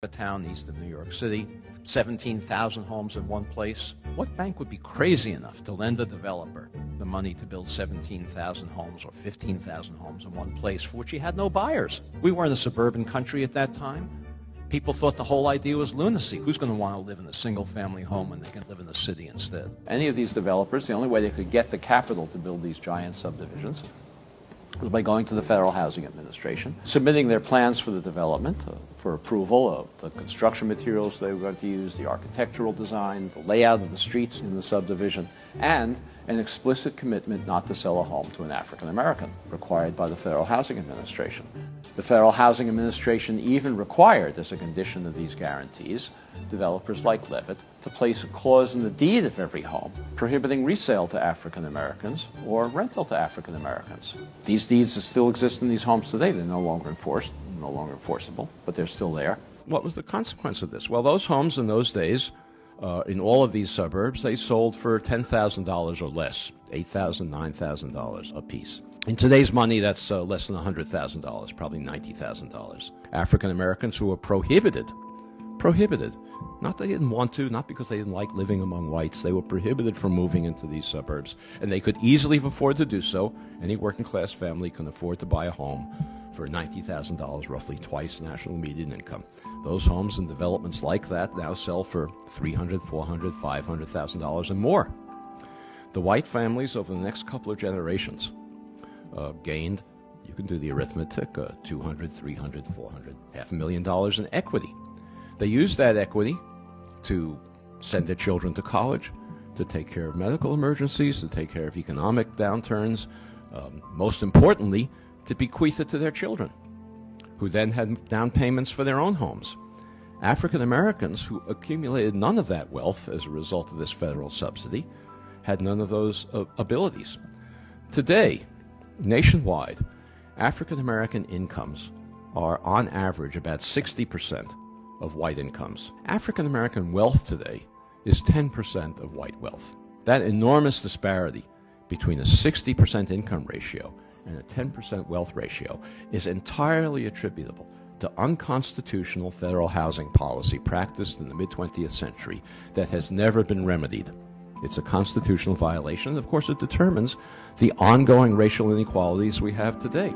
a town east of New York City, 17,000 homes in one place. What bank would be crazy enough to lend a developer the money to build 17,000 homes or 15,000 homes in one place for which he had no buyers? We were in a suburban country at that time. People thought the whole idea was lunacy. Who's going to want to live in a single-family home when they can live in the city instead? Any of these developers, the only way they could get the capital to build these giant subdivisions was by going to the Federal Housing Administration, submitting their plans for the development, for approval of the construction materials they were going to use, the architectural design, the layout of the streets in the subdivision, and an explicit commitment not to sell a home to an African American, required by the Federal Housing Administration. The Federal Housing Administration even required, as a condition of these guarantees, developers like Levitt to place a clause in the deed of every home prohibiting resale to African Americans or rental to African Americans. These deeds still exist in these homes today. They're no longer enforced, no longer enforceable, but they're still there. What was the consequence of this? Well, those homes in those days, in all of these suburbs, they sold for $10,000 or less, $8,000, $9,000 a piece. In today's money, that's less than $100,000, probably $90,000. African Americans who were prohibited, not they didn't want to, not because they didn't like living among whites, they were prohibited from moving into these suburbs, and they could easily afford to do so. Any working class family can afford to buy a home for $90,000, roughly twice national median income. Those homes and developments like that now sell for $300,000, $400,000, $500,000 and more. The white families over the next couple of generations gained, you can do the arithmetic, $200,000, $300,000, $400,000, $500,000 in equity. They used that equity to send their children to college, to take care of medical emergencies, to take care of economic downturns, most importantly, to bequeath it to their children, who then had down payments for their own homes. African Americans who accumulated none of that wealth as a result of this federal subsidy had none of those abilities. Today, nationwide, African American incomes are on average about 60% of white incomes. African American wealth today is 10% of white wealth. That enormous disparity between a 60% income ratio and a 10% wealth ratio is entirely attributable to unconstitutional federal housing policy practiced in the mid-20th century that has never been remedied. It's a constitutional violation, and of course it determines the ongoing racial inequalities we have today.